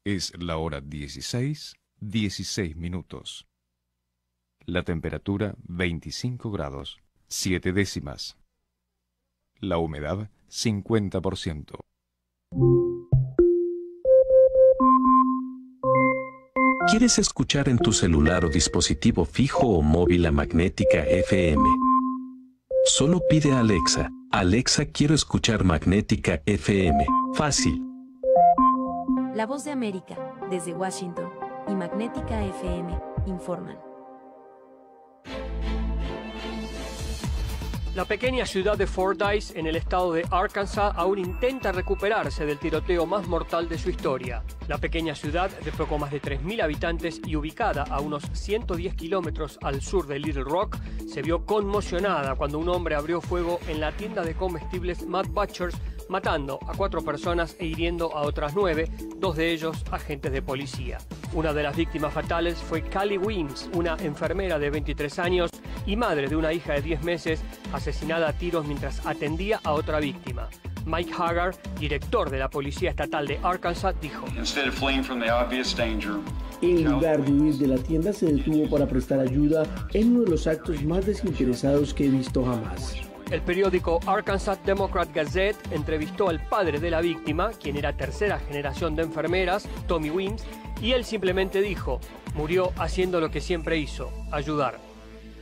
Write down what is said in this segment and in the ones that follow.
Es la hora 16:16. La temperatura 25 grados, 7 décimas. La humedad 50%. ¿Quieres escuchar en tu celular o dispositivo fijo o móvil a Magnética FM? Solo pide a Alexa: Alexa, quiero escuchar Magnética FM. Fácil. La Voz de América, desde Washington, y Magnética FM, informan. La pequeña ciudad de Fordyce, en el estado de Arkansas, aún intenta recuperarse del tiroteo más mortal de su historia. La pequeña ciudad, de poco más de 3.000 habitantes y ubicada a unos 110 kilómetros al sur de Little Rock, se vio conmocionada cuando un hombre abrió fuego en la tienda de comestibles Mad Butchers, matando a 4 personas e hiriendo a otras 9, 2 de ellos agentes de policía. Una de las víctimas fatales fue Callie Weems, una enfermera de 23 años y madre de una hija de 10 meses, asesinada a tiros mientras atendía a otra víctima. Mike Hagar, director de la Policía Estatal de Arkansas, dijo: En lugar de huir de la tienda, se detuvo para prestar ayuda en uno de los actos más desinteresados que he visto jamás. El periódico Arkansas Democrat Gazette entrevistó al padre de la víctima, quien era tercera generación de enfermeras, Tommy Weems, y él simplemente dijo: murió haciendo lo que siempre hizo, ayudar.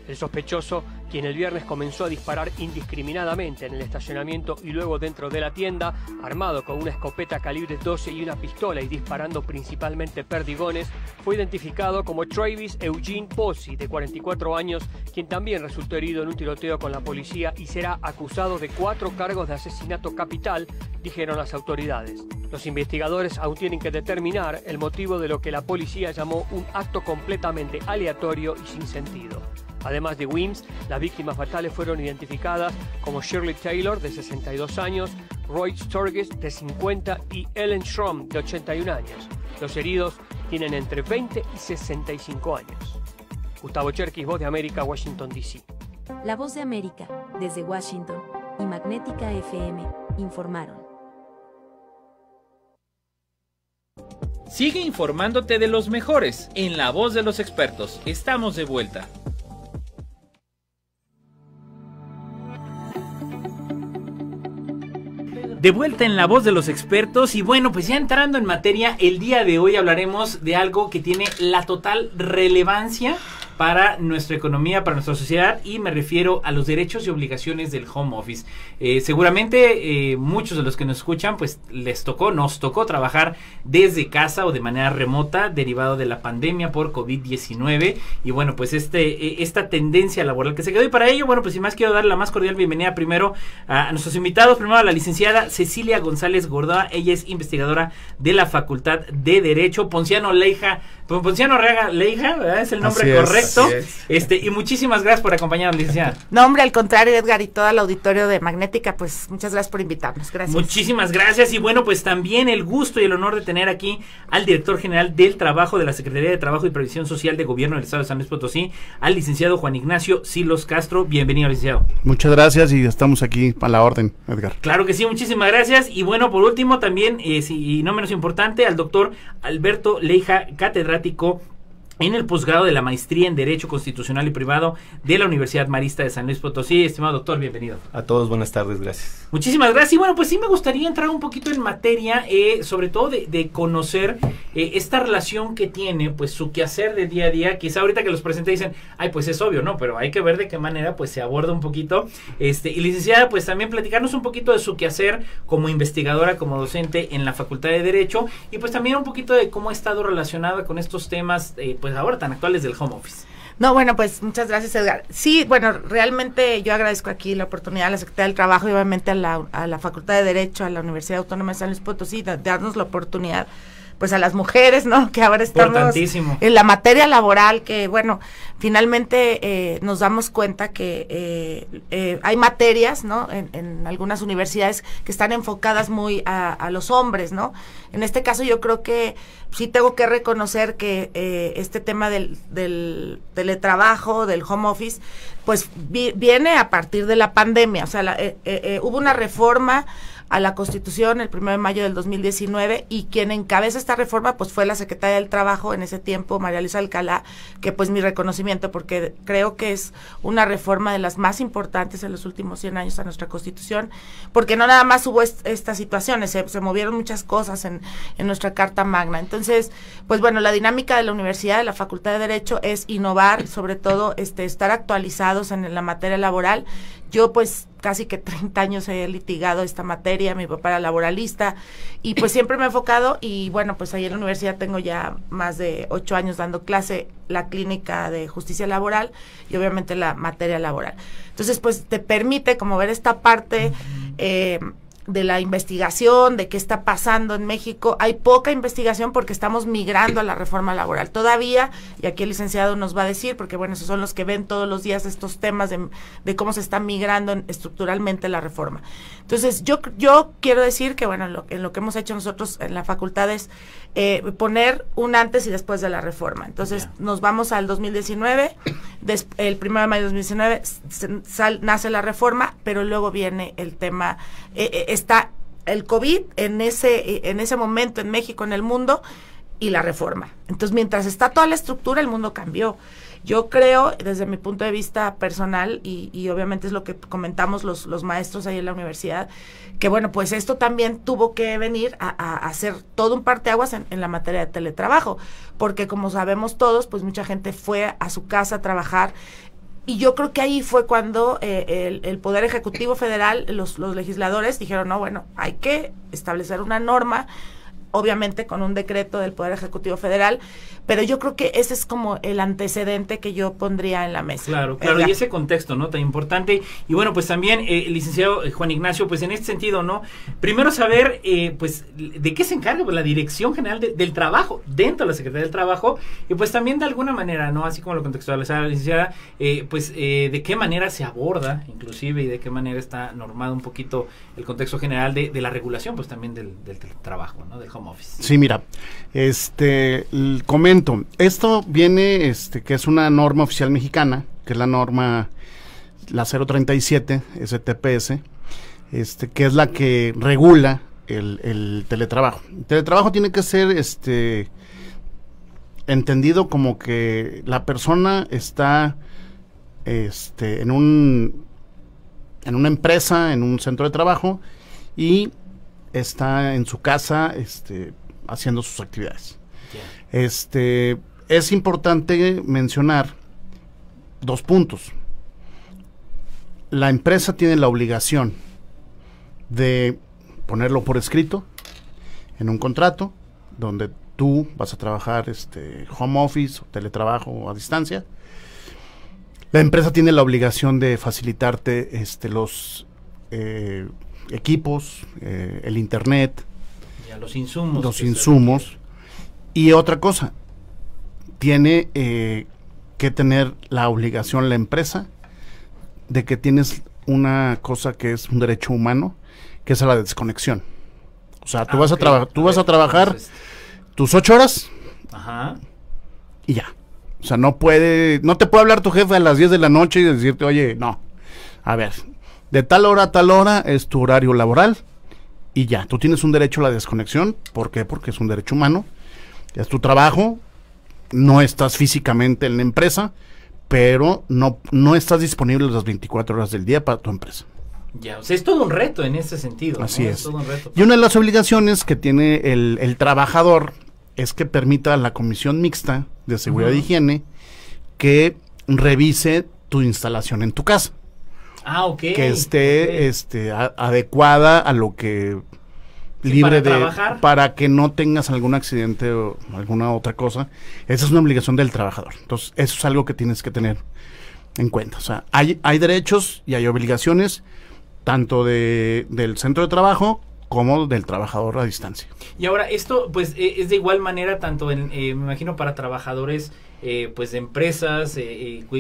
El sospechoso, quien el viernes comenzó a disparar indiscriminadamente en el estacionamiento y luego dentro de la tienda, armado con una escopeta calibre 12 y una pistola y disparando principalmente perdigones, fue identificado como Travis Eugene Posey, de 44 años, quien también resultó herido en un tiroteo con la policía y será acusado de 4 cargos de asesinato capital, dijeron las autoridades. Los investigadores aún tienen que determinar el motivo de lo que la policía llamó un acto completamente aleatorio y sin sentido. Además de Weems, las víctimas fatales fueron identificadas como Shirley Taylor, de 62 años, Roy Sturgis, de 50, y Ellen Schramm, de 81 años. Los heridos tienen entre 20 y 65 años. Gustavo Cherkis, Voz de América, Washington, D.C. La Voz de América, desde Washington, y Magnética FM, informaron. Sigue informándote de los mejores en La Voz de los Expertos. Estamos de vuelta. De vuelta en La Voz de los Expertos, y bueno, pues ya entrando en materia, el día de hoy hablaremos de algo que tiene la total relevancia para nuestra economía, para nuestra sociedad, y me refiero a los derechos y obligaciones del home office. Seguramente muchos de los que nos escuchan, pues nos tocó trabajar desde casa o de manera remota, derivado de la pandemia por COVID-19, y bueno, pues esta tendencia laboral que se quedó. Y para ello, bueno, pues sin más, quiero dar la más cordial bienvenida primero a nuestros invitados. Primero a la licenciada Cecilia González Gordoa. Ella es investigadora de la Facultad de Derecho. Ponciano Arriaga Leija, ¿verdad? Es el nombre correcto. Y muchísimas gracias por acompañarnos, licenciada. No, hombre, al contrario, Edgar, y todo el auditorio de Magnética, pues muchas gracias por invitarnos. Gracias. Muchísimas gracias. Y bueno, pues también el gusto y el honor de tener aquí al director general del Trabajo de la Secretaría de Trabajo y Previsión Social de Gobierno del Estado de San Luis Potosí, al licenciado Juan Ignacio Silos Castro. Bienvenido, licenciado. Muchas gracias, y estamos aquí a la orden, Edgar. Claro que sí, muchísimas gracias. Y bueno, por último también, y no menos importante, al doctor Alberto Leija, catedrático en el posgrado de la maestría en Derecho Constitucional y Privado de la Universidad Marista de San Luis Potosí. Estimado doctor, bienvenido. A todos, buenas tardes, gracias. Muchísimas gracias. Y bueno, pues sí me gustaría entrar un poquito en materia, sobre todo de conocer esta relación que tiene, pues, su quehacer de día a día. Quizá ahorita que los presenté dicen, ay, pues es obvio, ¿no? Pero hay que ver de qué manera, pues, se aborda un poquito. Y licenciada, pues también platicarnos un poquito de su quehacer como investigadora, como docente en la Facultad de Derecho, y pues también un poquito de cómo ha estado relacionada con estos temas, pues ahora tan actuales del home office. No, bueno, pues muchas gracias, Edgar. Sí, bueno, realmente yo agradezco aquí la oportunidad a la Secretaría del Trabajo y obviamente a la Facultad de Derecho, a la Universidad Autónoma de San Luis Potosí, de darnos la oportunidad, pues a las mujeres, ¿no? Que ahora estamos en la materia laboral, que bueno, finalmente nos damos cuenta que hay materias, ¿no? En algunas universidades que están enfocadas muy a los hombres, ¿no? En este caso yo creo que sí tengo que reconocer que este tema del teletrabajo, del home office, pues viene a partir de la pandemia. O sea, hubo una reforma a la Constitución el 1 de mayo del 2019, y quien encabeza esta reforma pues fue la secretaria del Trabajo en ese tiempo, María Luisa Alcalá, que pues mi reconocimiento, porque creo que es una reforma de las más importantes en los últimos 100 años a nuestra Constitución, porque no nada más hubo estas situaciones, se movieron muchas cosas en nuestra Carta Magna. Entonces, pues bueno, la dinámica de la universidad, de la Facultad de Derecho, es innovar, sobre todo estar actualizados en la materia laboral. Yo pues casi que 30 años he litigado esta materia, mi papá era laboralista, y pues siempre me he enfocado, y bueno, pues ahí en la universidad tengo ya más de 8 años dando clase, la clínica de justicia laboral y obviamente la materia laboral. Entonces pues te permite como ver esta parte de la investigación, de qué está pasando en México. Hay poca investigación porque estamos migrando a la reforma laboral todavía, y aquí el licenciado nos va a decir, porque bueno, esos son los que ven todos los días estos temas de cómo se está migrando estructuralmente la reforma. Entonces, yo quiero decir que bueno, en lo que hemos hecho nosotros en la facultad es poner un antes y después de la reforma. Entonces, nos vamos al 2019, el 1 de mayo de 2019 nace la reforma, pero luego viene el tema, está el COVID en ese momento en México, en el mundo, y la reforma. Entonces, mientras está toda la estructura, el mundo cambió. Yo creo, desde mi punto de vista personal, y obviamente es lo que comentamos los maestros ahí en la universidad, que bueno, pues esto también tuvo que venir a hacer todo un parteaguas en la materia de teletrabajo, porque como sabemos todos, pues mucha gente fue a su casa a trabajar. Y yo creo que ahí fue cuando el Poder Ejecutivo Federal, los legisladores dijeron, no, bueno, hay que establecer una norma, obviamente con un decreto del Poder Ejecutivo Federal, pero yo creo que ese es como el antecedente que yo pondría en la mesa. Claro, y ese contexto, ¿no?, tan importante. Y bueno, pues también, licenciado Juan Ignacio, pues en este sentido, ¿no?, primero saber, pues, de qué se encarga pues, la Dirección General del Trabajo, dentro de la Secretaría del Trabajo, y pues también de alguna manera, ¿no?, así como lo contextualizaba la licenciada, pues, de qué manera se aborda, inclusive, y de qué manera está normado un poquito el contexto general de la regulación, pues, también del trabajo, ¿no?, del home office. Sí, mira, comento, esto viene, que es una norma oficial mexicana, que es la norma, la 037 STPS, que es la que regula el teletrabajo. El teletrabajo tiene que ser, entendido como que la persona está, en una empresa, en un centro de trabajo, y está en su casa, haciendo sus actividades. Es importante mencionar 2 puntos. La empresa tiene la obligación de ponerlo por escrito en un contrato donde tú vas a trabajar home office o teletrabajo a distancia. La empresa tiene la obligación de facilitarte los equipos, el internet, ya, los insumos. Y otra cosa, tiene que tener la obligación la empresa de que tienes una cosa que es un derecho humano, que es la desconexión. O sea, tú vas a trabajar tus 8 horas. Ajá. Y ya. O sea, no te puede hablar tu jefe a las 10 de la noche y decirte, oye, no, a ver, de tal hora a tal hora es tu horario laboral y ya, tú tienes un derecho a la desconexión. ¿Por qué? Porque es un derecho humano, es tu trabajo, no estás físicamente en la empresa, pero no estás disponible las 24 horas del día para tu empresa. Ya, o sea, es todo un reto en ese sentido. Así es. Todo un reto. Y una de las obligaciones que tiene el trabajador es que permita a la Comisión Mixta de Seguridad y Higiene que revise tu instalación en tu casa. Ok. Que esté adecuada a lo que libre de trabajar, para que no tengas algún accidente o alguna otra cosa. Esa es una obligación del trabajador. Entonces, eso es algo que tienes que tener en cuenta. O sea, hay derechos y hay obligaciones tanto del centro de trabajo como del trabajador a distancia. Y ahora, esto pues es de igual manera tanto me imagino para trabajadores pues de empresas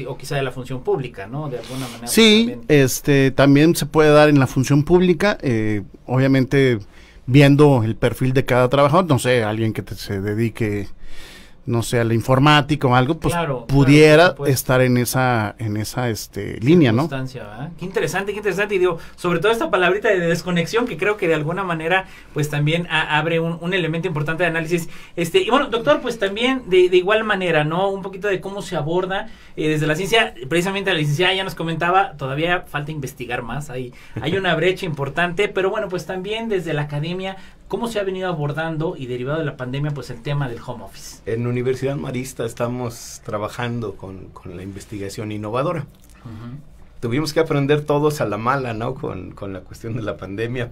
o quizá de la función pública, ¿no? De alguna manera. Sí, pues, también se puede dar en la función pública, obviamente viendo el perfil de cada trabajador, no sé, alguien que se dedique no sé, a la informática o algo, pues Claro, pudiera claro, estar en esa línea, ¿no? ¿Verdad? Qué interesante, y digo, sobre todo esta palabrita de desconexión que creo que de alguna manera pues también abre un elemento importante de análisis. Y bueno, doctor, pues también de igual manera, ¿no? Un poquito de cómo se aborda desde la ciencia, precisamente la licenciada ya nos comentaba, todavía falta investigar más, hay una brecha importante, pero bueno, pues también desde la academia, ¿cómo se ha venido abordando y derivado de la pandemia pues el tema del home office? En Universidad Marista estamos trabajando con la investigación innovadora. Tuvimos que aprender todos a la mala, ¿no? Con la cuestión de la pandemia,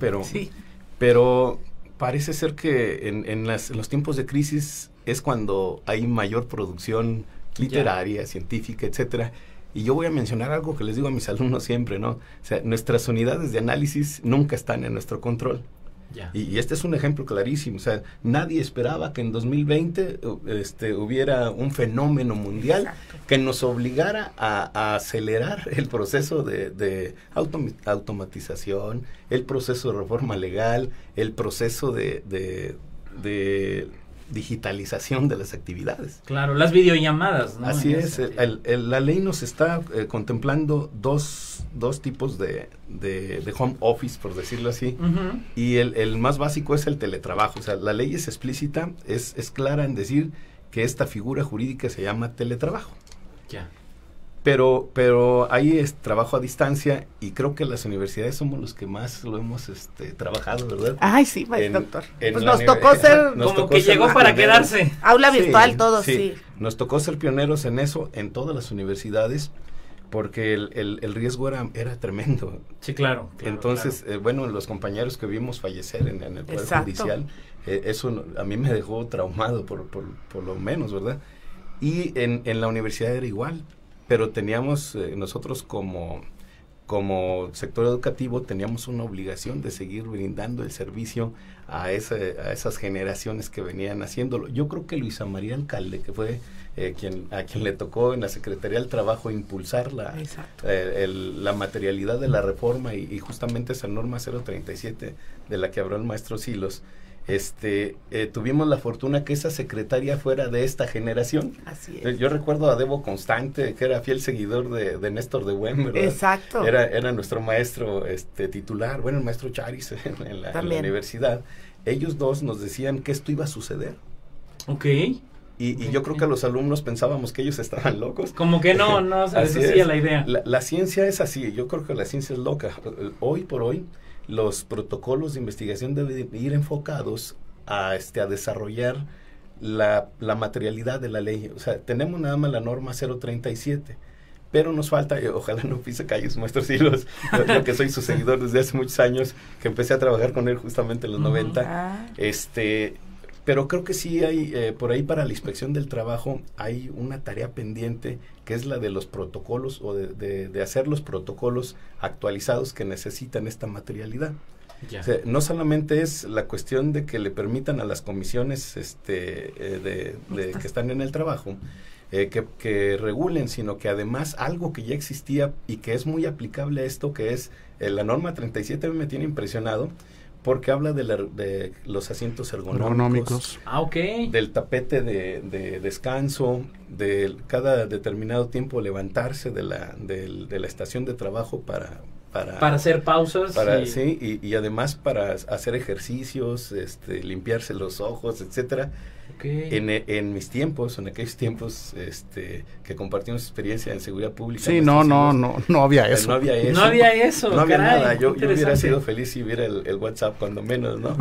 pero parece ser que en los tiempos de crisis es cuando hay mayor producción literaria, científica, etcétera. Y yo voy a mencionar algo que les digo a mis alumnos siempre, ¿no? O sea, nuestras unidades de análisis nunca están en nuestro control. Y este es un ejemplo clarísimo. O sea, nadie esperaba que en 2020 hubiera un fenómeno mundial que nos obligara a acelerar el proceso de automatización, el proceso de reforma legal, el proceso de digitalización de las actividades. Claro, las videollamadas, ¿no? Así es, la ley nos está contemplando dos tipos de home office, por decirlo así, y el más básico es el teletrabajo. O sea, la ley es explícita, es clara en decir que esta figura jurídica se llama teletrabajo. Pero ahí es trabajo a distancia y creo que las universidades somos los que más lo hemos trabajado, ¿verdad? Ay, sí, doctor. Pues nos tocó ser... Como que llegó para quedarse. Aula virtual, todo, sí. Nos tocó ser pioneros en eso, en todas las universidades, porque el riesgo era tremendo. Sí, claro. Entonces, bueno, los compañeros que vimos fallecer en el Poder Judicial, eso a mí me dejó traumado por lo menos, ¿verdad? Y en la universidad era igual. Pero teníamos, nosotros como sector educativo, teníamos una obligación de seguir brindando el servicio a esas generaciones que venían haciéndolo. Yo creo que Luisa María Alcalde, que fue a quien le tocó en la Secretaría del Trabajo impulsar la materialidad de la reforma y justamente esa norma 037 de la que habló el maestro Silos, tuvimos la fortuna que esa secretaria fuera de esta generación. Así es. Yo recuerdo a Debo Constante, que era fiel seguidor de Néstor de Buen, ¿verdad? Exacto. Era nuestro maestro titular, bueno, el maestro Charis en la universidad. Ellos dos nos decían que esto iba a suceder. Ok. Y yo creo que los alumnos pensábamos que ellos estaban locos. Como que no se les hacía la idea. La ciencia es así, yo creo que la ciencia es loca. Hoy por hoy, los protocolos de investigación deben ir enfocados a desarrollar la materialidad de la ley. O sea, tenemos nada más la norma 037, pero nos falta, ojalá no pise calles, maestro Silos, yo que soy su seguidor desde hace muchos años, que empecé a trabajar con él justamente en los 90, pero creo que sí hay, por ahí para la inspección del trabajo, hay una tarea pendiente, que es la de los protocolos, o de hacer los protocolos actualizados que necesitan esta materialidad. O sea, no solamente es la cuestión de que le permitan a las comisiones que están en el trabajo, que regulen, sino que además algo que ya existía y que es muy aplicable a esto, que es la norma 37, me tiene impresionado, porque habla de los asientos ergonómicos. Del tapete de descanso, de cada determinado tiempo levantarse de la estación de trabajo para hacer pausas. Y además para hacer ejercicios, limpiarse los ojos, etcétera. En mis tiempos, en aquellos tiempos que compartimos experiencia en seguridad pública. Sí, no había eso. No había eso. No había eso, no había nada. Yo hubiera sido feliz si hubiera el WhatsApp, cuando menos, ¿no?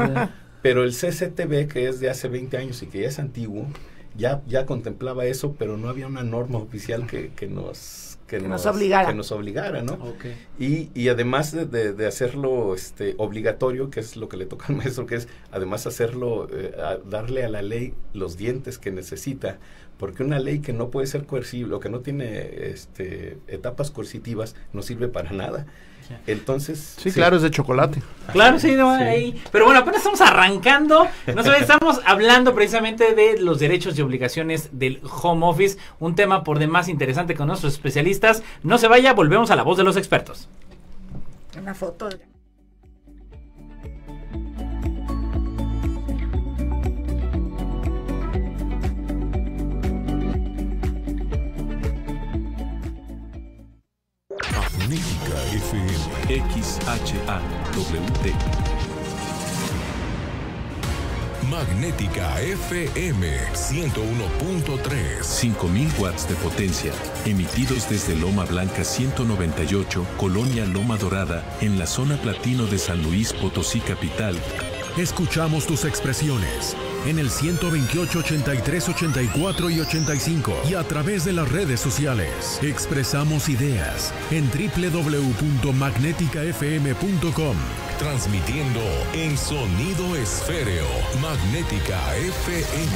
Pero el CCTV, que es de hace 20 años y que ya es antiguo, ya contemplaba eso, pero no había una norma oficial que nos obligara, ¿no? Y además de hacerlo obligatorio, que es lo que le toca al maestro, que es además hacerlo, darle a la ley los dientes que necesita, porque una ley que no puede ser coercible o que no tiene etapas coercitivas no sirve para nada. Entonces... Sí, claro, es de chocolate. Claro, sí, no, ahí. Pero bueno, apenas estamos arrancando. Estamos hablando precisamente de los derechos y obligaciones del home office. Un tema por demás interesante con nuestros especialistas. No se vaya, volvemos a la voz de los expertos. Una foto. XHAWD. Magnética FM 101.3. 5000 watts de potencia, emitidos desde Loma Blanca 198, Colonia Loma Dorada, en la zona platino de San Luis Potosí capital. Escuchamos tus expresiones en el 128, 83, 84 y 85 y a través de las redes sociales. Expresamos ideas en www.magneticafm.com. Transmitiendo en sonido esféreo. Magnética FM.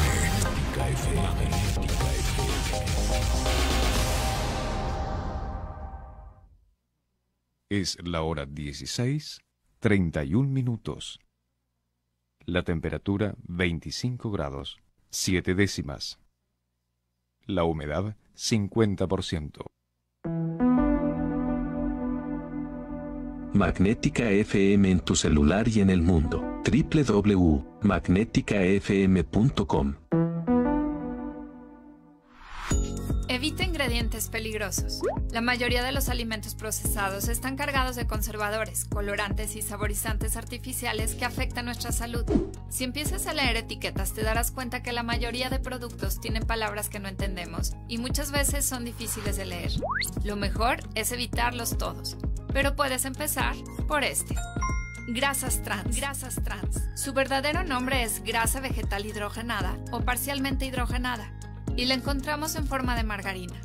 Es la hora 16:31. La temperatura 25 grados, 7 décimas. La humedad 50%. Magnética FM en tu celular y en el mundo. www.magneticafm.com. Evita ingredientes peligrosos. La mayoría de los alimentos procesados están cargados de conservadores, colorantes y saborizantes artificiales que afectan nuestra salud. Si empiezas a leer etiquetas, te darás cuenta que la mayoría de productos tienen palabras que no entendemos y muchas veces son difíciles de leer. Lo mejor es evitarlos todos, pero puedes empezar por este. Grasas trans. Grasas trans. Su verdadero nombre es grasa vegetal hidrogenada o parcialmente hidrogenada, y la encontramos en forma de margarina.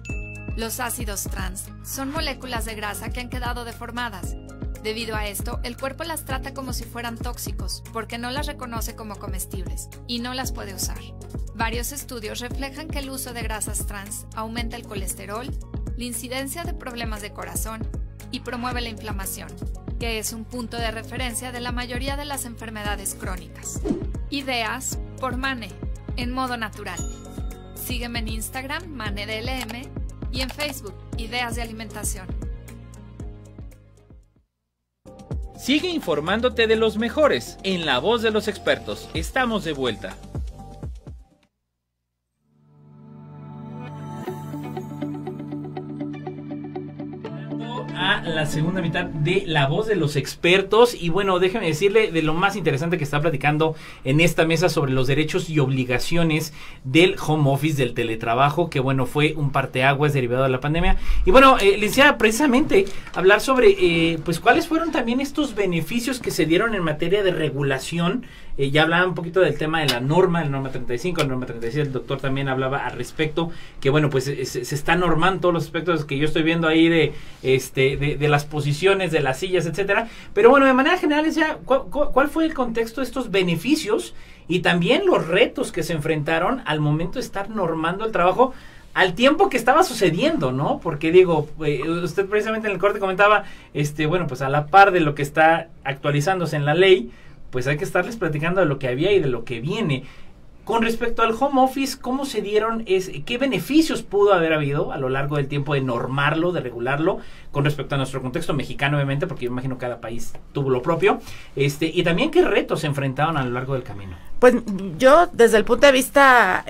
Los ácidos trans son moléculas de grasa que han quedado deformadas. Debido a esto, el cuerpo las trata como si fueran tóxicos, porque no las reconoce como comestibles y no las puede usar. Varios estudios reflejan que el uso de grasas trans aumenta el colesterol, la incidencia de problemas de corazón y promueve la inflamación, que es un punto de referencia de la mayoría de las enfermedades crónicas. Ideas por Mane, en modo natural. Sígueme en Instagram, ManeDLM, y en Facebook, Ideas de Alimentación. Sigue informándote de los mejores en La Voz de los Expertos. Estamos de vuelta. A la segunda mitad de La Voz de los Expertos, y bueno, déjeme decirle de lo más interesante que está platicando en esta mesa sobre los derechos y obligaciones del home office, del teletrabajo, que bueno, fue un parteaguas derivado de la pandemia. Y bueno, licenciada, precisamente hablar sobre pues cuáles fueron también estos beneficios que se dieron en materia de regulación. Ya hablaba un poquito del tema de la norma 35, la norma 36, el doctor también hablaba al respecto, que bueno, pues se está normando todos los aspectos que yo estoy viendo ahí de las posiciones, de las sillas, etcétera. Pero bueno, de manera general, ya, ¿cuál fue el contexto de estos beneficios y también los retos que se enfrentaron al momento de estar normando el trabajo al tiempo que estaba sucediendo, ¿no? Porque digo, usted precisamente en el corte comentaba, bueno, pues a la par de lo que está actualizándose en la ley, pues hay que estarles platicando de lo que había y de lo que viene. Con respecto al home office, ¿cómo se dieron? ¿Qué beneficios pudo haber habido a lo largo del tiempo de normarlo, de regularlo, con respecto a nuestro contexto mexicano, obviamente, porque yo imagino que cada país tuvo lo propio, y también qué retos se enfrentaron a lo largo del camino? Pues yo, desde el punto de vista,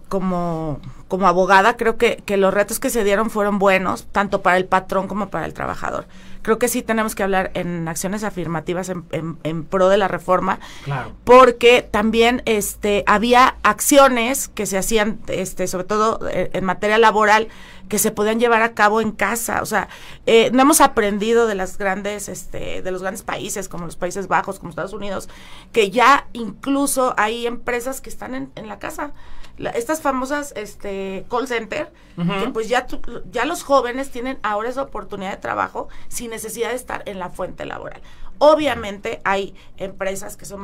como abogada, creo que los retos que se dieron fueron buenos, tanto para el patrón como para el trabajador. Creo que sí tenemos que hablar en acciones afirmativas en pro de la reforma, claro, porque también había acciones que se hacían, sobre todo en materia laboral, que se podían llevar a cabo en casa. O sea, no hemos aprendido de los grandes países, como los Países Bajos, como Estados Unidos, que ya incluso hay empresas que están en la casa. Estas famosas call center, que pues ya los jóvenes tienen ahora esa oportunidad de trabajo sin necesidad de estar en la fuente laboral. Obviamente hay empresas que son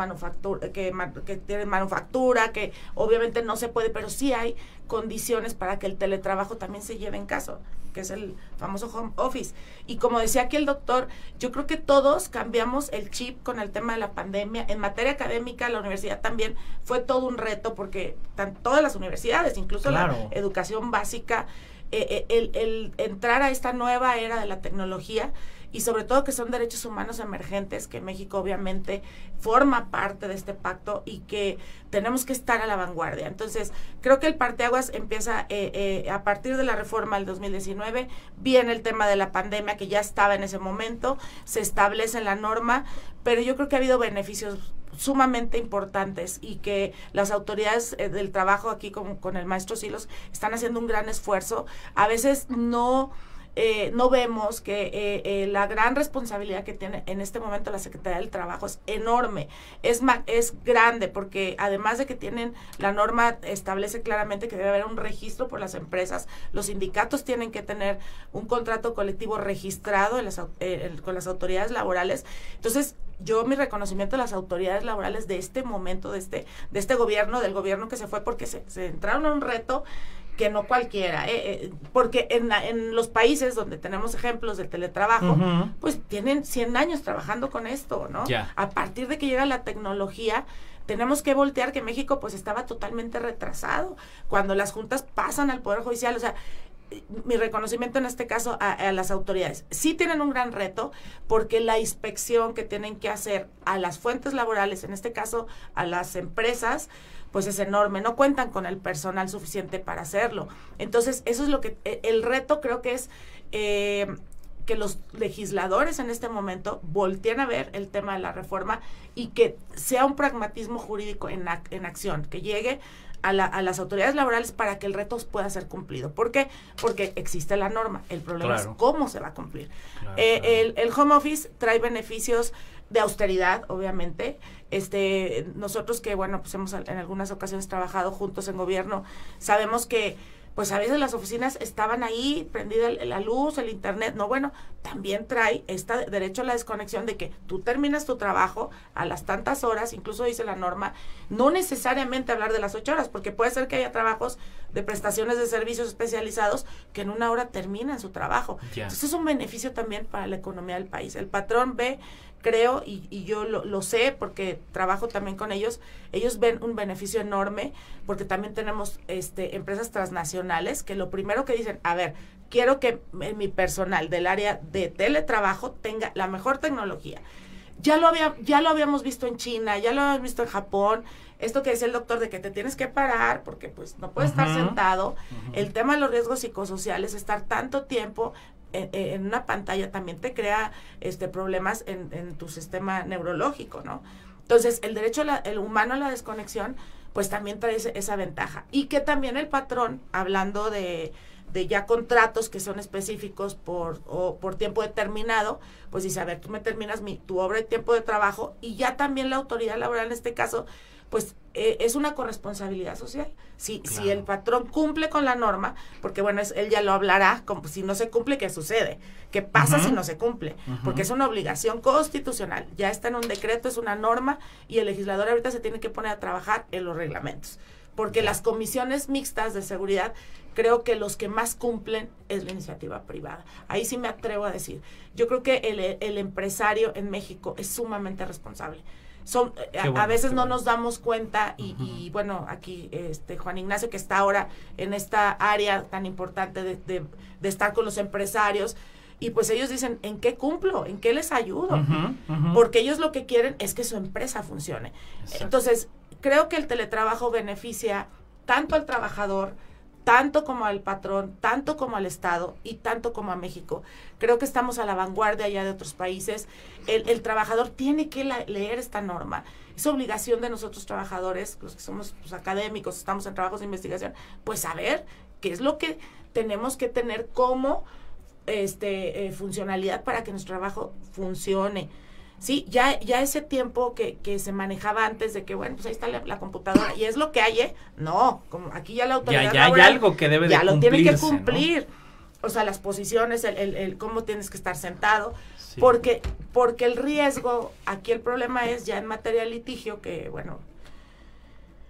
que tienen manufactura, que obviamente no se puede, pero sí hay condiciones para que el teletrabajo también se lleve en caso, que es el famoso home office. Y como decía aquí el doctor, yo creo que todos cambiamos el chip con el tema de la pandemia. En materia académica, la universidad también fue todo un reto, porque todas las universidades, incluso claro, la educación básica, el entrar a esta nueva era de la tecnología, y sobre todo que son derechos humanos emergentes, que México obviamente forma parte de este pacto y que tenemos que estar a la vanguardia. Entonces, creo que el parteaguas empieza a partir de la reforma del 2019, viene el tema de la pandemia que ya estaba en ese momento, se establece la norma, pero yo creo que ha habido beneficios sumamente importantes y que las autoridades del trabajo aquí con el maestro Silos están haciendo un gran esfuerzo. A veces no vemos que la gran responsabilidad que tiene en este momento la Secretaría del Trabajo es enorme, es grande, porque además de que tienen, la norma establece claramente que debe haber un registro por las empresas, los sindicatos tienen que tener un contrato colectivo registrado con las autoridades laborales. Entonces, yo mi reconocimiento a las autoridades laborales de este momento, de este gobierno, del gobierno que se fue, porque se entraron a un reto que no cualquiera, porque en los países donde tenemos ejemplos del teletrabajo, pues tienen 100 años trabajando con esto, ¿no? A partir de que llega la tecnología, tenemos que voltear que México pues estaba totalmente retrasado. Cuando las juntas pasan al Poder Judicial, o sea, mi reconocimiento en este caso a las autoridades. Sí tienen un gran reto porque la inspección que tienen que hacer a las fuentes laborales, en este caso a las empresas, pues es enorme, no cuentan con el personal suficiente para hacerlo. Entonces, eso es lo que, el reto creo que es que los legisladores en este momento volteen a ver el tema de la reforma y que sea un pragmatismo jurídico en acción, que llegue a las autoridades laborales para que el reto pueda ser cumplido. ¿Por qué? Porque existe la norma, el problema es cómo se va a cumplir. El home office trae beneficios de austeridad, obviamente. Nosotros que, bueno, pues hemos en algunas ocasiones trabajado juntos en gobierno, sabemos que pues a veces las oficinas estaban ahí, prendida la luz, el internet, no, bueno, también trae este derecho a la desconexión de que tú terminas tu trabajo a las tantas horas, incluso dice la norma, no necesariamente hablar de las 8 horas, porque puede ser que haya trabajos de prestaciones de servicios especializados que en 1 hora terminan su trabajo. Entonces es un beneficio también para la economía del país. El patrón ve, creo, y yo lo sé porque trabajo también con ellos ven un beneficio enorme, porque también tenemos empresas transnacionales que lo primero que dicen, a ver, quiero que mi personal del área de teletrabajo tenga la mejor tecnología. Ya lo habíamos visto en China, ya lo habíamos visto en Japón, esto que decía el doctor de que te tienes que parar porque pues no puedes estar sentado, el tema de los riesgos psicosociales, estar tanto tiempo en una pantalla también te crea problemas en tu sistema neurológico, ¿no? Entonces, el derecho el humano a la desconexión, pues también trae esa ventaja. Y que también el patrón, hablando de ya contratos que son específicos por tiempo determinado, pues dice, a ver, tú me terminas tu obra de tiempo de trabajo, y ya también la autoridad laboral en este caso, pues es una corresponsabilidad social. Si el patrón cumple con la norma, porque bueno, él ya lo hablará, como si no se cumple, ¿qué sucede? ¿Qué pasa si no se cumple? Porque es una obligación constitucional, ya está en un decreto, es una norma, y el legislador ahorita se tiene que poner a trabajar en los reglamentos. Porque las comisiones mixtas de seguridad, creo que los que más cumplen es la iniciativa privada. Ahí sí me atrevo a decir. Yo creo que el empresario en México es sumamente responsable. A veces no nos damos cuenta y bueno, aquí Juan Ignacio, que está ahora en esta área tan importante de estar con los empresarios, y pues ellos dicen, ¿en qué cumplo? ¿En qué les ayudo? Porque ellos lo que quieren es que su empresa funcione. Exacto. Entonces, creo que el teletrabajo beneficia tanto al trabajador, tanto como al patrón, tanto como al Estado y tanto como a México. Creo que estamos a la vanguardia ya de otros países. El trabajador tiene que leer esta norma. Es obligación de nosotros trabajadores, los que somos académicos, estamos en trabajos de investigación, pues saber qué es lo que tenemos que tener como funcionalidad para que nuestro trabajo funcione. Sí, ya ese tiempo que se manejaba antes de que, bueno, pues ahí está la computadora y es lo que hay, no, como aquí ya la autoridad ya hay algo que debe de cumplirse, lo tiene que cumplir, ¿no? O sea, las posiciones, el cómo tienes que estar sentado, sí. porque el riesgo, aquí el problema es ya en materia de litigio, que bueno,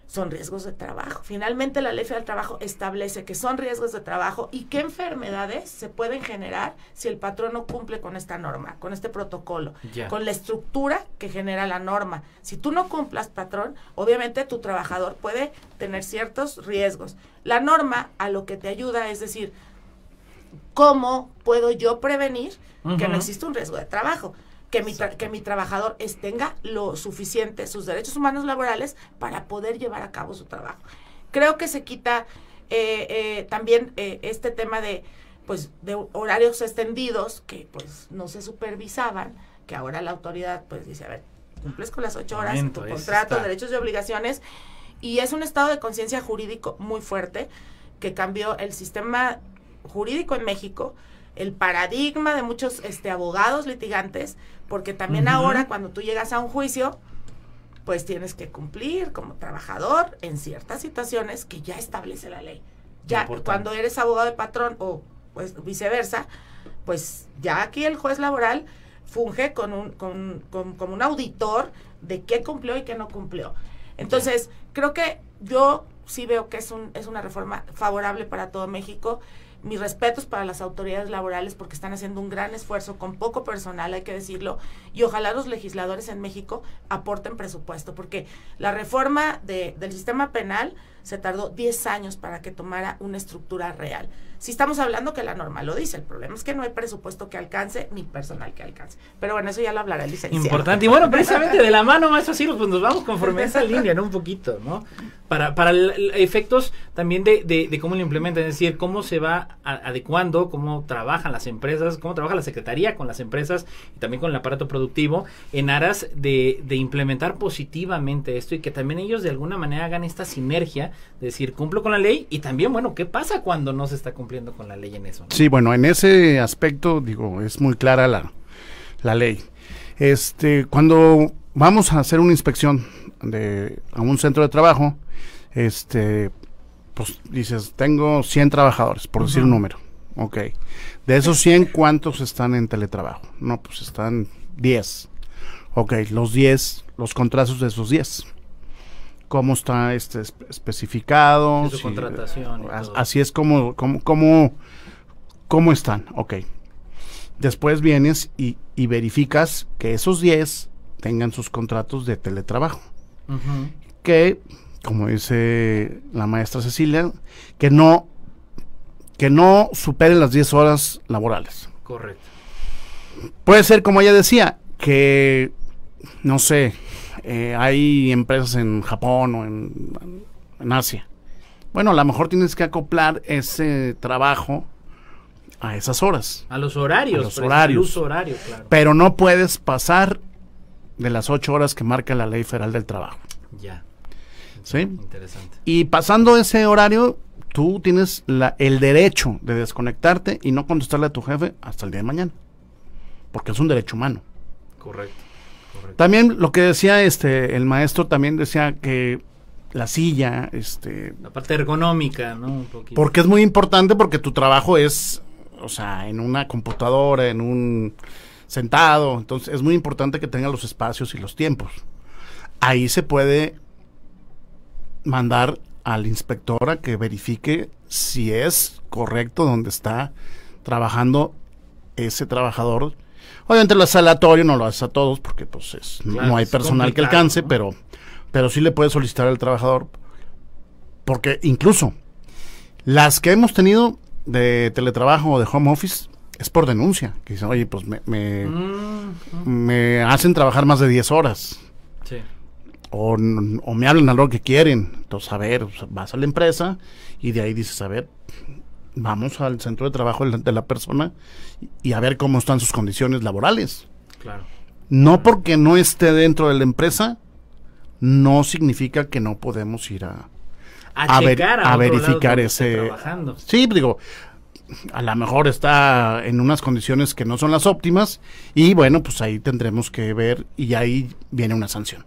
son riesgos de trabajo. Finalmente la Ley Federal del Trabajo establece que son riesgos de trabajo y qué enfermedades se pueden generar si el patrón no cumple con esta norma, con este protocolo, con la estructura que genera la norma. Si tú no cumplas, patrón, obviamente tu trabajador puede tener ciertos riesgos. La norma a lo que te ayuda es decir, ¿cómo puedo yo prevenir que no Ujú. exista un riesgo de trabajo? Que mi trabajador tenga lo suficiente, sus derechos humanos laborales, para poder llevar a cabo su trabajo. Creo que se quita también este tema de horarios extendidos que pues no se supervisaban, que ahora la autoridad pues dice, a ver, cumples con las 8 horas, Momento, tu eso contrato, está. derechos y obligaciones, y es un estado de conciencia jurídico muy fuerte que cambió el sistema jurídico en México, el paradigma de muchos abogados litigantes, porque también Ujú. ahora cuando tú llegas a un juicio, pues tienes que cumplir como trabajador en ciertas situaciones que ya establece la ley. Ya Importante. cuando eres abogado de patrón o pues viceversa, pues ya aquí el juez laboral funge como un auditor de qué cumplió y qué no cumplió. Entonces, creo que yo sí veo que es una reforma favorable para todo México. Mis respetos para las autoridades laborales porque están haciendo un gran esfuerzo con poco personal, hay que decirlo, y ojalá los legisladores en México aporten presupuesto, porque la reforma del sistema penal se tardó 10 años para que tomara una estructura real. Sí estamos hablando que la norma lo dice, el problema es que no hay presupuesto que alcance ni personal que alcance. Pero bueno, eso ya lo hablará el licenciado. Importante. Y bueno, precisamente de la mano, maestro Ciro, pues nos vamos conforme a esa línea, ¿no? Un poquito, ¿no? Para efectos también de cómo lo implementan, es decir, cómo se va adecuando, cómo trabajan las empresas, cómo trabaja la Secretaría con las empresas y también con el aparato productivo en aras de implementar positivamente esto y que también ellos de alguna manera hagan esta sinergia, de decir, cumplo con la ley y también, bueno, ¿qué pasa cuando no se está cumpliendo con la ley en eso, ¿no? Sí, bueno, en ese aspecto, digo, es muy clara la ley. Cuando vamos a hacer una inspección a un centro de trabajo, pues dices, tengo 100 trabajadores, por decir un número. Ok. De esos 100, ¿cuántos están en teletrabajo? No, pues están 10. Ok, los 10, los contratos de esos 10. ¿Cómo está especificado? De su contratación y todo. Así es como están. Ok. Después vienes y verificas que esos 10 tengan sus contratos de teletrabajo. Ujú. Que, como dice la maestra Cecilia, que no superen las 10 horas laborales. Correcto. Puede ser, como ella decía, que, no sé, hay empresas en Japón o en Asia. Bueno, a lo mejor tienes que acoplar ese trabajo a esas horas. A los horarios. A los horarios. El uso horario, claro. Pero no puedes pasar de las 8 horas que marca la Ley Federal del Trabajo. Ya. ¿Sí? Interesante. Y pasando ese horario, tú tienes el derecho de desconectarte y no contestarle a tu jefe hasta el día de mañana. Porque es un derecho humano. Correcto. También lo que decía el maestro también decía que la silla, la parte ergonómica, ¿no? Un poquito. Porque es muy importante porque tu trabajo es, o sea, en una computadora, en un sentado, entonces es muy importante que tenga los espacios y los tiempos. Ahí se puede mandar al inspector a que verifique si es correcto donde está trabajando ese trabajador. Obviamente lo hace aleatorio, no lo hace a todos porque pues Claro, no hay es personal que complicado, alcance, ¿no? pero sí le puede solicitar al trabajador, porque incluso las que hemos tenido de teletrabajo o de home office es por denuncia, que dicen, oye, pues me hacen trabajar más de 10 horas. Sí. O me hablan a lo que quieren. Entonces, a ver, vas a la empresa y de ahí dices, a ver, vamos al centro de trabajo de la persona y a ver cómo están sus condiciones laborales. Claro. No porque no esté dentro de la empresa, no significa que no podemos ir a checar a otro verificar lado ese. donde esté trabajando. Sí, digo, a lo mejor está en unas condiciones que no son las óptimas y bueno, pues ahí tendremos que ver y ahí viene una sanción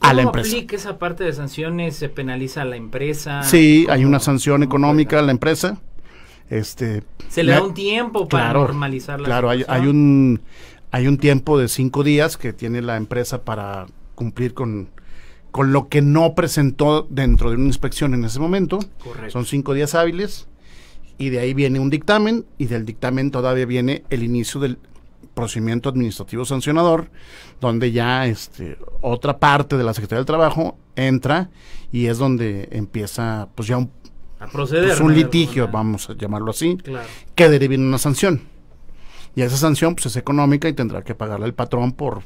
a la empresa. ¿Cómo aplica esa parte de sanciones? ¿Se penaliza a la empresa? Sí, hay una sanción económica a la empresa. ¿Se le da un tiempo para normalizar la situación? Hay un tiempo de 5 días que tiene la empresa para cumplir con lo que no presentó dentro de una inspección en ese momento. Correcto. Son 5 días hábiles y de ahí viene un dictamen y del dictamen todavía viene el inicio del procedimiento administrativo sancionador, donde ya otra parte de la Secretaría del Trabajo entra y es donde empieza pues ya a proceder. Pues un litigio, vamos a llamarlo así, Claro. que derive en una sanción. Y esa sanción pues es económica y tendrá que pagarle al patrón por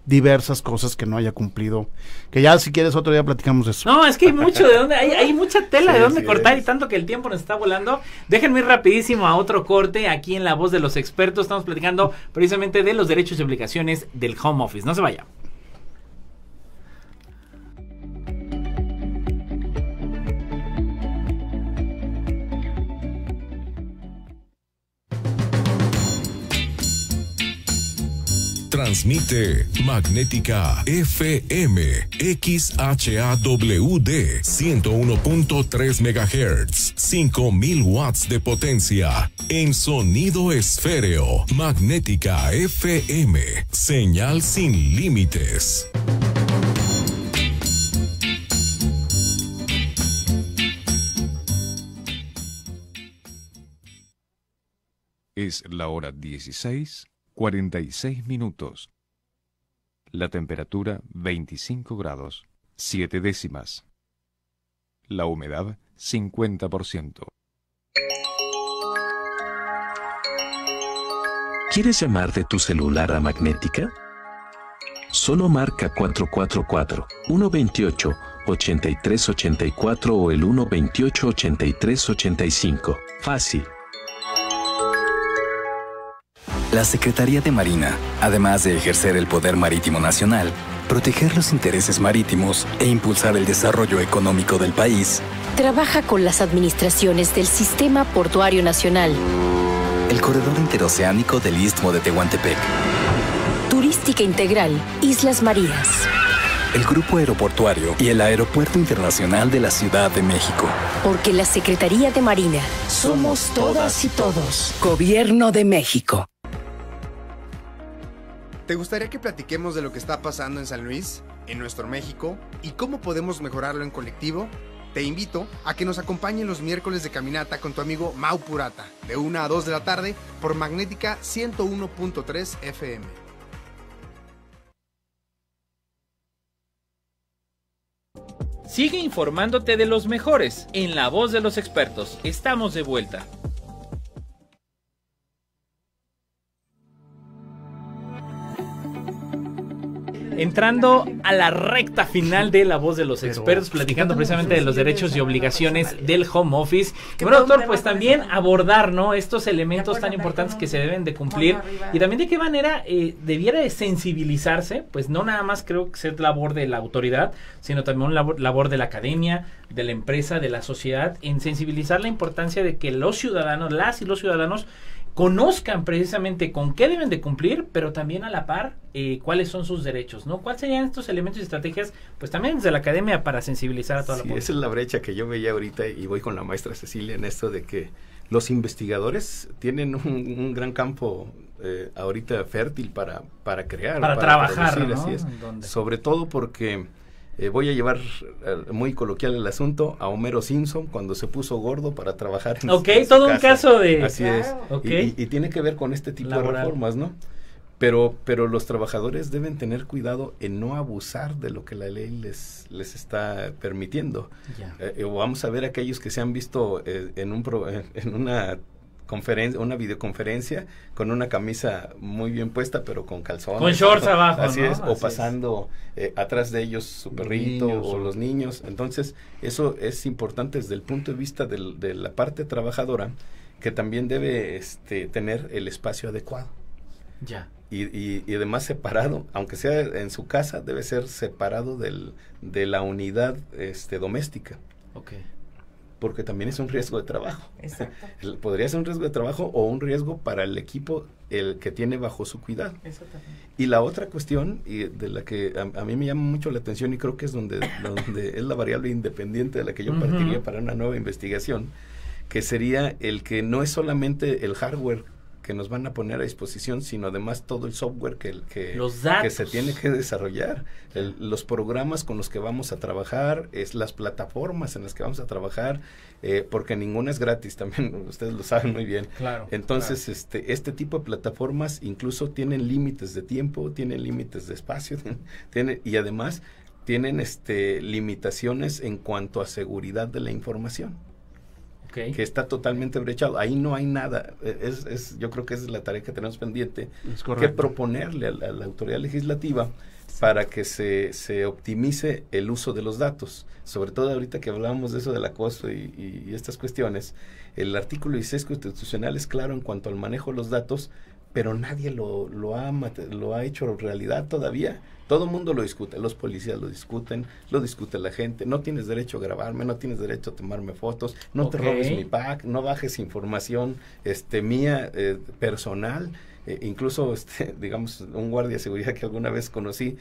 diversas cosas que no haya cumplido. Que ya si quieres otro día platicamos de eso. No, es que hay mucho de dónde, hay mucha tela Sí, de dónde sí cortar es. y tanto que el tiempo nos está volando. Déjenme ir rapidísimo a otro corte aquí en La Voz de los Expertos. Estamos platicando precisamente de los derechos y obligaciones del home office. No se vaya. Transmite Magnética FM XHAWD 101.3 MHz 5000 watts de potencia en sonido esféreo. Magnética FM, señal sin límites. Es la hora 16:46 minutos. La temperatura 25 grados, 7 décimas. La humedad 50%. ¿Quieres llamar de tu celular a Magnética? Solo marca 444-128-8384 o el 128-8385. Fácil. La Secretaría de Marina, además de ejercer el poder marítimo nacional, proteger los intereses marítimos e impulsar el desarrollo económico del país, trabaja con las administraciones del Sistema Portuario Nacional, el corredor interoceánico del Istmo de Tehuantepec, Turística Integral Islas Marías, el Grupo Aeroportuario y el Aeropuerto Internacional de la Ciudad de México. Porque la Secretaría de Marina somos todas y todos. Gobierno de México. ¿Te gustaría que platiquemos de lo que está pasando en San Luis, en nuestro México, y cómo podemos mejorarlo en colectivo? Te invito a que nos acompañen los miércoles de caminata con tu amigo Mau Purata, de 1 a 2 de la tarde, por Magnética 101.3 FM. Sigue informándote de los mejores en La Voz de los Expertos. Estamos de vuelta. Entrando a la recta final de La Voz de los Expertos, platicando precisamente de los derechos y obligaciones del home office. Y bueno, doctor, pues también abordar, ¿no?, estos elementos tan importantes que se deben de cumplir y también de qué manera debiera de sensibilizarse, pues no nada más creo que ser labor de la autoridad, sino también labor de la academia, de la empresa, de la sociedad, en sensibilizar la importancia de que los ciudadanos, las y los ciudadanos, conozcan precisamente con qué deben de cumplir, pero también a la par cuáles son sus derechos, ¿no? ¿Cuáles serían estos elementos y estrategias, pues también desde la academia para sensibilizar a toda la población? Esa es la brecha que yo veía ahorita y voy con la maestra Cecilia en esto de que los investigadores tienen un gran campo ahorita fértil para crear. Para trabajar, producir, ¿no? Así es. Sobre todo porque voy a llevar muy coloquial el asunto a Homero Simpson cuando se puso gordo para trabajar en Ok, en todo su un casa. caso de... Así es. Okay. Y tiene que ver con este tipo Laboral. de reformas, ¿no? Pero los trabajadores deben tener cuidado en no abusar de lo que la ley les está permitiendo. Vamos a ver aquellos que se han visto en una conferencia, una videoconferencia con una camisa muy bien puesta pero con calzones, con shorts abajo, así ¿no? es, o pasando atrás de ellos su perrito niños, o los niños. Entonces eso es importante desde el punto de vista de la parte trabajadora, que también debe tener el espacio adecuado. Ya. Y además separado, aunque sea en su casa, debe ser separado de la unidad doméstica. Okay. Porque también es un riesgo de trabajo. Exacto. Podría ser un riesgo de trabajo o un riesgo para el equipo el que tiene bajo su cuidado. Exactamente. Y la otra cuestión, y de la que a mí me llama mucho la atención y creo que es donde es la variable independiente de la que yo partiría para una nueva investigación, que sería el que no es solamente el hardware que nos van a poner a disposición, sino además todo el software que se tiene que desarrollar, los programas con los que vamos a trabajar, las plataformas en las que vamos a trabajar, porque ninguna es gratis, también ustedes lo saben muy bien. Claro. Entonces, claro. Este tipo de plataformas incluso tienen límites de tiempo, tienen límites de espacio, y además tienen limitaciones en cuanto a seguridad de la información. que está totalmente brechado. Ahí no hay nada. Yo creo que esa es la tarea que tenemos pendiente, que proponerle a la autoridad legislativa para que se optimice el uso de los datos. Sobre todo ahorita que hablábamos de eso del acoso y estas cuestiones, el artículo 16 constitucional es claro en cuanto al manejo de los datos, pero nadie lo ha hecho realidad todavía. Todo el mundo lo discute, los policías lo discute la gente. No tienes derecho a grabarme, no tienes derecho a tomarme fotos, no te robes mi pack, no bajes información mía personal. Incluso, digamos, un guardia de seguridad que alguna vez conocí,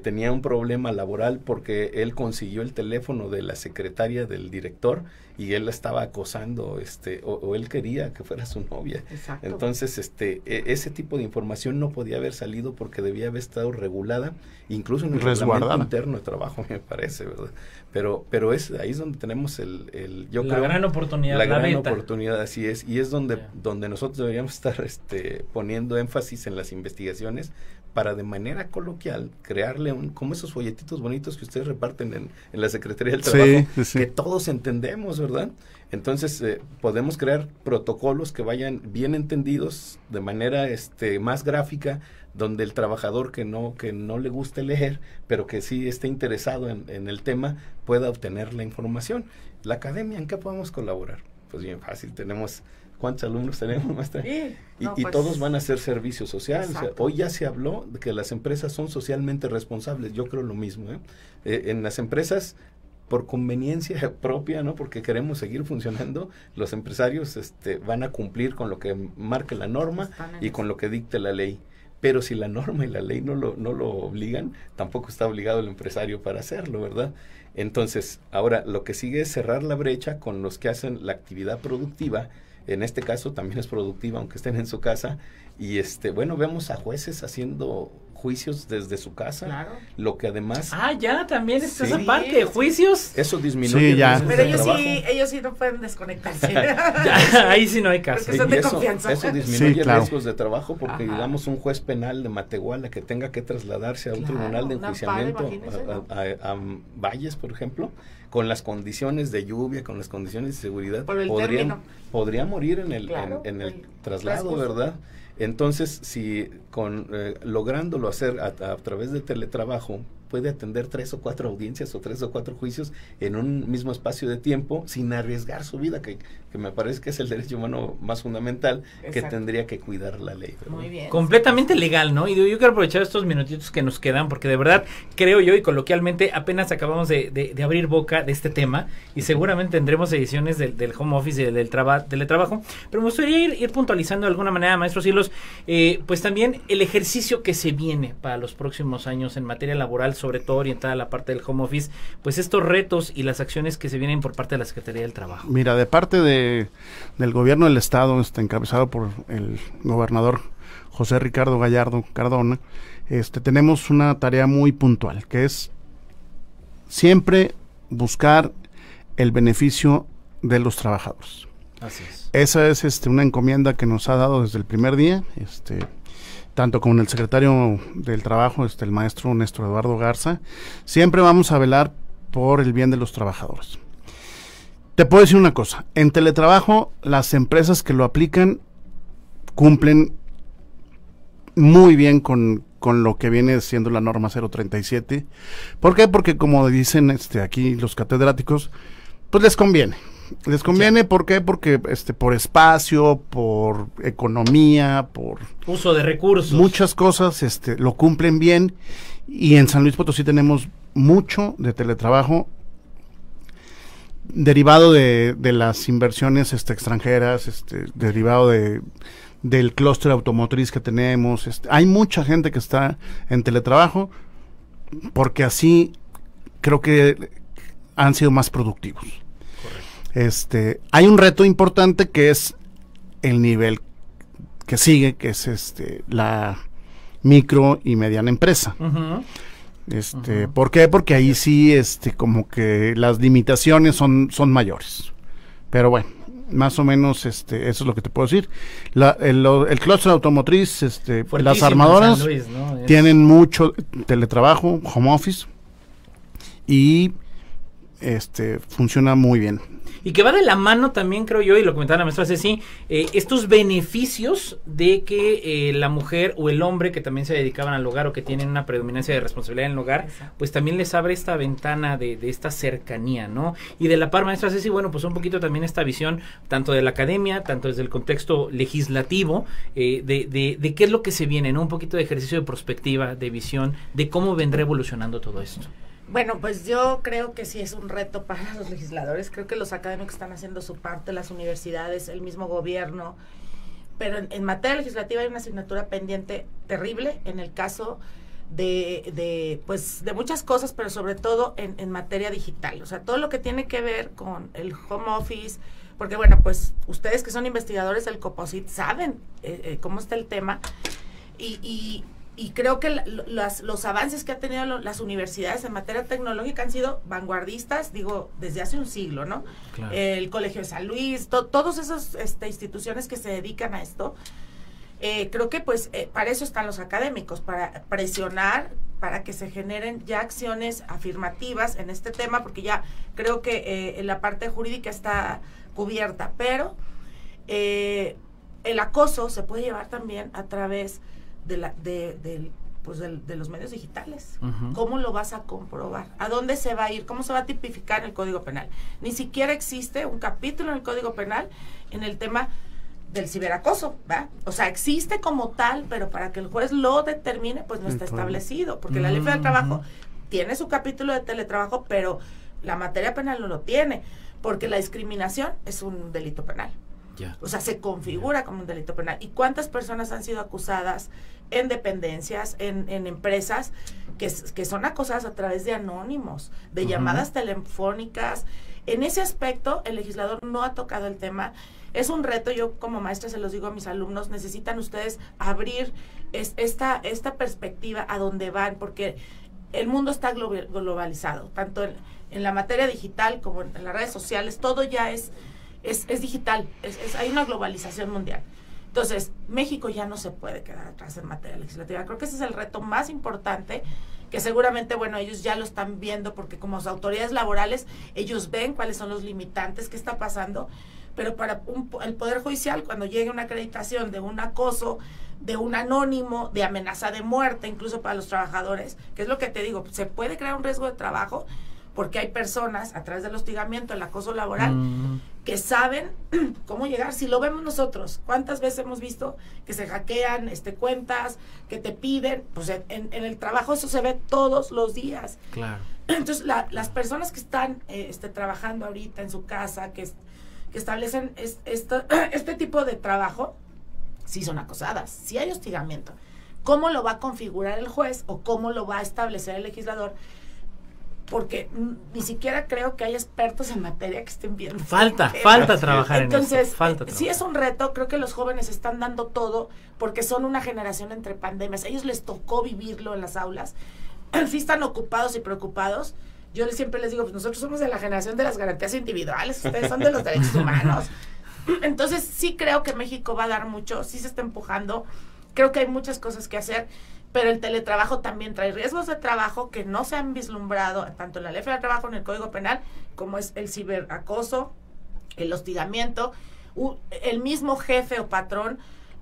tenía un problema laboral porque él consiguió el teléfono de la secretaria del director y él la estaba acosando, o él quería que fuera su novia. Exacto. Entonces, ese tipo de información no podía haber salido porque debía haber estado regulada, incluso en el reglamento interno de trabajo, me parece, ¿verdad? Pero ahí es donde tenemos yo creo, gran oportunidad, la gran oportunidad, así es, y es donde nosotros deberíamos estar poniendo énfasis en las investigaciones para de manera coloquial crearle como esos folletitos bonitos que ustedes reparten en la Secretaría del Trabajo, que todos entendemos, ¿verdad? Entonces podemos crear protocolos que vayan bien entendidos de manera más gráfica, donde el trabajador que no le guste leer, pero que sí esté interesado en el tema, pueda obtener la información. La academia, ¿en qué podemos colaborar? Pues bien fácil, tenemos... ¿Cuántos alumnos tenemos, maestra? Y todos van a hacer servicio social. O sea, hoy ya se habló de que las empresas son socialmente responsables. Yo creo lo mismo. En las empresas, por conveniencia propia, ¿no? Porque queremos seguir funcionando, los empresarios van a cumplir con lo que marque la norma y con lo que dicte la ley. Pero si la norma y la ley no lo obligan, tampoco está obligado el empresario para hacerlo, ¿verdad? Entonces, ahora lo que sigue es cerrar la brecha con los que hacen la actividad productiva. En este caso también es productiva, aunque estén en su casa. Y vemos a jueces haciendo juicios desde su casa. Claro. Lo que además... ya, también está esa parte, juicios. Eso disminuye. Pero ellos sí no pueden desconectarse. Ahí sí no hay caso. Porque son de confianza. Eso disminuye riesgos de trabajo, porque digamos un juez penal de Matehuala que tenga que trasladarse a un tribunal de enjuiciamiento a Valles, por ejemplo, con las condiciones de lluvia, con las condiciones de seguridad, podría morir en el traslado, ¿verdad? Entonces, si lográndolo hacer a través de teletrabajo, puede atender 3 o 4 audiencias o 3 o 4 juicios en un mismo espacio de tiempo sin arriesgar su vida, que me parece que es el derecho humano más fundamental. Exacto. Que tendría que cuidar la ley, ¿verdad? Muy bien. Completamente legal, ¿no? Y yo quiero aprovechar estos minutitos que nos quedan, porque de verdad creo yo, y coloquialmente apenas acabamos de abrir boca de este tema, y seguramente tendremos ediciones del home office y del teletrabajo, pero me gustaría ir puntualizando de alguna manera, maestros Hilos, pues también el ejercicio que se viene para los próximos años en materia laboral, sobre todo orientada a la parte del home office, pues estos retos y las acciones que se vienen por parte de la Secretaría del Trabajo. Mira, de parte del gobierno del estado, encabezado por el gobernador José Ricardo Gallardo Cardona, tenemos una tarea muy puntual, que es siempre buscar el beneficio de los trabajadores. Así es. Esa es una encomienda que nos ha dado desde el primer día, tanto con el secretario del Trabajo, el maestro Néstor Eduardo Garza. Siempre vamos a velar por el bien de los trabajadores. Te puedo decir una cosa, en teletrabajo las empresas que lo aplican cumplen muy bien con lo que viene siendo la norma 037. ¿Por qué? Porque como dicen aquí los catedráticos, pues les conviene. Les conviene, ¿por qué? Porque por espacio, por economía, por uso de recursos, muchas cosas, lo cumplen bien. Y en San Luis Potosí tenemos mucho de teletrabajo derivado de las inversiones extranjeras, derivado del clúster automotriz que tenemos. Hay mucha gente que está en teletrabajo porque así creo que han sido más productivos. Hay un reto importante que es el nivel que sigue, que es la micro y mediana empresa. ¿Por qué? Porque ahí sí como que las limitaciones son mayores. Pero bueno, más o menos eso es lo que te puedo decir. El clúster automotriz, las armadoras Luis, ¿no? Tienen mucho teletrabajo, home office, y funciona muy bien. Y que va de la mano también, creo yo, y lo comentaba la maestra Ceci, estos beneficios de que la mujer o el hombre que también se dedicaban al hogar o que tienen una predominancia de responsabilidad en el hogar, pues también les abre esta ventana de esta cercanía, ¿no? Y de la par, maestra Ceci, bueno, pues un poquito también esta visión, tanto de la academia, tanto desde el contexto legislativo, de qué es lo que se viene, ¿no? Un poquito de ejercicio de perspectiva, de visión, de cómo vendrá evolucionando todo esto. Bueno, pues yo creo que sí es un reto para los legisladores. Creo que los académicos están haciendo su parte, las universidades, el mismo gobierno. Pero en materia legislativa hay una asignatura pendiente terrible en el caso de muchas cosas, pero sobre todo en materia digital. O sea, todo lo que tiene que ver con el home office, porque bueno, pues ustedes que son investigadores del COPOSIT saben cómo está el tema y creo que los avances que han tenido las universidades en materia tecnológica han sido vanguardistas, digo, desde hace un siglo, ¿no? Claro. El Colegio de San Luis, todas esas instituciones que se dedican a esto, creo que pues para eso están los académicos, para presionar, para que se generen ya acciones afirmativas en este tema, porque ya creo que la parte jurídica está cubierta, pero el acoso se puede llevar también a través de los medios digitales. ¿Cómo lo vas a comprobar? ¿A dónde se va a ir? ¿Cómo se va a tipificar en el Código Penal? Ni siquiera existe un capítulo en el Código Penal en el tema del ciberacoso, ¿verdad? O sea, existe como tal, pero para que el juez lo determine, pues no está establecido, porque la Ley Federal del Trabajo tiene su capítulo de teletrabajo, pero la materia penal no lo tiene, porque la discriminación es un delito penal. O sea, se configura como un delito penal. ¿Y cuántas personas han sido acusadas en dependencias, en empresas, que son acosadas a través de anónimos, de llamadas telefónicas? En ese aspecto, el legislador no ha tocado el tema. Es un reto, yo como maestra se los digo a mis alumnos, necesitan ustedes abrir esta perspectiva a donde van, porque el mundo está globalizado, tanto en la materia digital como en las redes sociales, todo ya es digital, hay una globalización mundial. Entonces, México ya no se puede quedar atrás en materia legislativa. Creo que ese es el reto más importante, que seguramente, bueno, ellos ya lo están viendo, porque como autoridades laborales, ellos ven cuáles son los limitantes, qué está pasando, pero para el Poder Judicial, cuando llegue una acreditación de un acoso, de un anónimo, de amenaza de muerte, incluso para los trabajadores, que es lo que te digo, se puede crear un riesgo de trabajo, porque hay personas, a través del hostigamiento, el acoso laboral, que saben cómo llegar. Si lo vemos nosotros, ¿cuántas veces hemos visto que se hackean cuentas, que te piden? Pues en el trabajo eso se ve todos los días. Claro. Entonces, las personas que están trabajando ahorita en su casa, que establecen este tipo de trabajo, sí son acosadas, sí hay hostigamiento. ¿Cómo lo va a configurar el juez o cómo lo va a establecer el legislador? Porque ni siquiera creo que haya expertos en materia que estén viendo. Falta trabajar en eso. Entonces, sí es un reto. Creo que los jóvenes están dando todo porque son una generación entre pandemias. A ellos les tocó vivirlo en las aulas. Sí están ocupados y preocupados. Yo siempre les digo, pues nosotros somos de la generación de las garantías individuales, ustedes son de los derechos humanos. Entonces, sí creo que México va a dar mucho, sí se está empujando. Creo que hay muchas cosas que hacer. Pero el teletrabajo también trae riesgos de trabajo que no se han vislumbrado tanto en la Ley Federal del Trabajo como en el Código Penal, como es el ciberacoso, el hostigamiento. El mismo jefe o patrón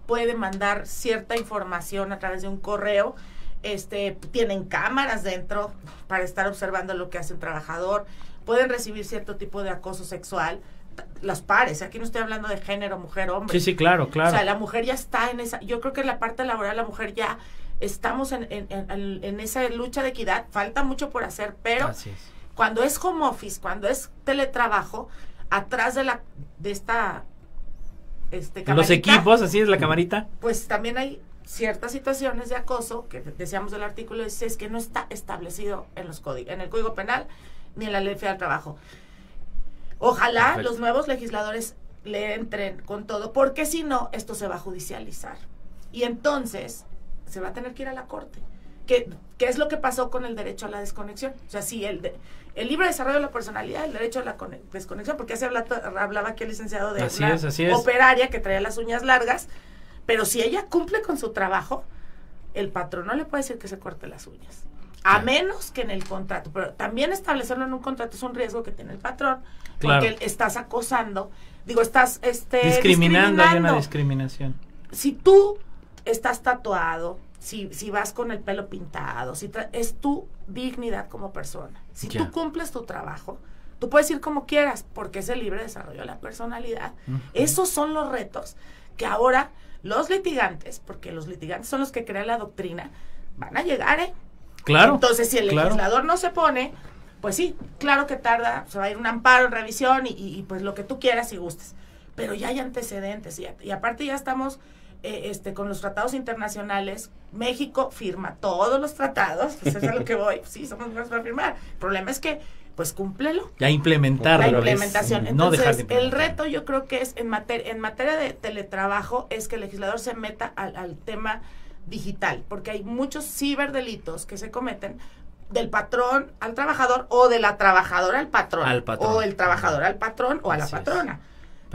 puede mandar cierta información a través de un correo. Tienen cámaras dentro para estar observando lo que hace un trabajador. Pueden recibir cierto tipo de acoso sexual. Los pares, aquí no estoy hablando de género, mujer, hombre. Sí, claro. O sea, la mujer ya está en esa. Yo creo que en la parte laboral la mujer ya estamos en esa lucha de equidad. Falta mucho por hacer, pero cuando es home office, cuando es teletrabajo, atrás de esta camarita, los equipos, así es la camarita, pues también hay ciertas situaciones de acoso que decíamos del artículo 16 que no está establecido en el Código Penal ni en la Ley Federal del Trabajo. Ojalá los nuevos legisladores le entren con todo, porque si no, esto se va a judicializar. Y entonces se va a tener que ir a la corte. ¿Qué es lo que pasó con el derecho a la desconexión? O sea, sí, el libre desarrollo de la personalidad, el derecho a la desconexión, porque hablaba aquí el licenciado de una operaria que traía las uñas largas, pero si ella cumple con su trabajo, el patrón no le puede decir que se corte las uñas. A menos que en el contrato, pero también establecerlo en un contrato es un riesgo que tiene el patrón, Claro. porque estás acosando, estás discriminando, hay una discriminación. Si tú estás tatuado, si vas con el pelo pintado, es tu dignidad como persona. Si tú cumples tu trabajo, tú puedes ir como quieras, porque es el libre desarrollo de la personalidad. Esos son los retos que ahora los litigantes, porque los litigantes son los que crean la doctrina, van a llegar, Claro. Entonces, si el legislador no se pone, pues sí, claro que tarda, se va a ir un amparo en revisión y pues lo que tú quieras y gustes. Pero ya hay antecedentes y aparte ya estamos con los tratados internacionales. México firma todos los tratados, pues es a lo que voy, sí, somos buenos para firmar. El problema es que, pues cúmplelo. Ya implementarlo. La implementación. No Entonces, dejar de implementar. el reto yo creo que es en materia de teletrabajo, es que el legislador se meta al tema digital, porque hay muchos ciberdelitos que se cometen del patrón al trabajador o de la trabajadora al patrón, o el trabajador al patrón o a la patrona,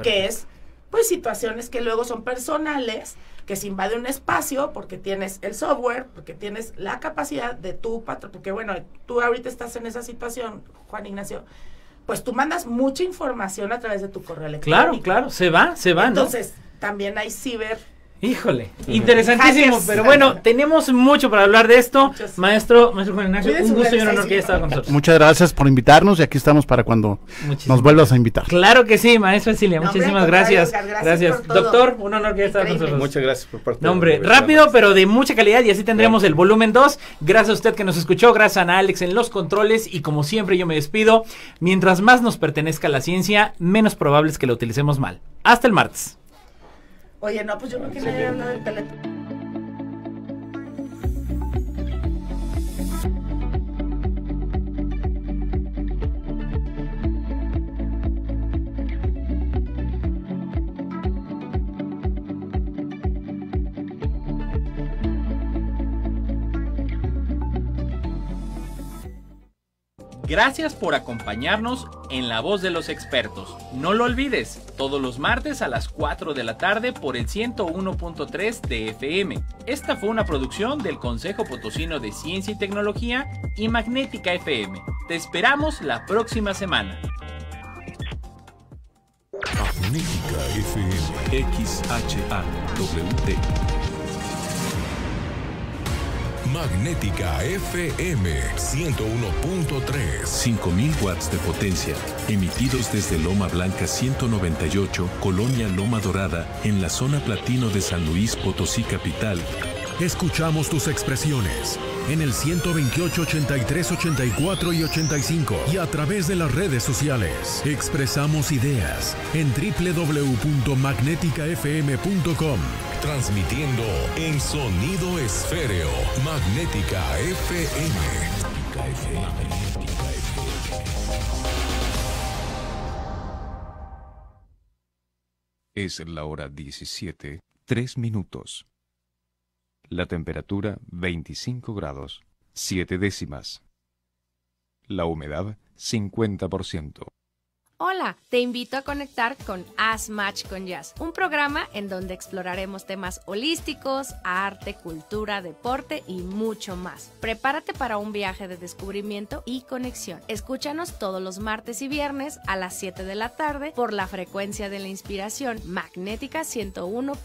que es pues situaciones que luego son personales, que se invade un espacio porque tienes el software, porque tienes la capacidad de tu patrón, porque bueno, tú ahorita estás en esa situación, Juan Ignacio, pues tú mandas mucha información a través de tu correo electrónico. Claro, se va, entonces, también hay Híjole, interesantísimo, hackers. pero bueno, tenemos mucho para hablar de esto. Maestro Juan Ignacio, un gusto y un honor que haya estado con nosotros. Muchas gracias por invitarnos y aquí estamos para cuando nos vuelvas a invitar. Claro que sí, maestra Cilia, muchísimas gracias. Gracias. Doctor, un honor que haya estado con nosotros. Muchas gracias por parte de rápido, pero de mucha calidad, y así tendremos el volumen 2. Gracias a usted que nos escuchó, gracias a Ana Alex en los controles, y como siempre yo me despido. Mientras más nos pertenezca la ciencia, menos probable es que la utilicemos mal. Hasta el martes. Oye, no, pues yo creo que nadie habla del teléfono. Gracias por acompañarnos en La Voz de los Expertos. No lo olvides, todos los martes a las 4 de la tarde por el 101.3 de FM. Esta fue una producción del Consejo Potosino de Ciencia y Tecnología y Magnética FM. Te esperamos la próxima semana. Magnética FM. XHAWT. Magnética FM 101.3. 5000 watts de potencia, emitidos desde Loma Blanca 198, Colonia Loma Dorada, en la zona platino de San Luis Potosí capital. Escuchamos tus expresiones en el 128, 83, 84 y 85 y a través de las redes sociales. Expresamos ideas en www.magneticafm.com. Transmitiendo en sonido esféreo. Magnética FM. Es la hora 17, 3 minutos. La temperatura 25 grados, 7 décimas. La humedad 50%. Hola, te invito a conectar con As Match con Jazz, un programa en donde exploraremos temas holísticos, arte, cultura, deporte y mucho más. Prepárate para un viaje de descubrimiento y conexión. Escúchanos todos los martes y viernes a las 7 de la tarde por la frecuencia de la inspiración Magnética 101.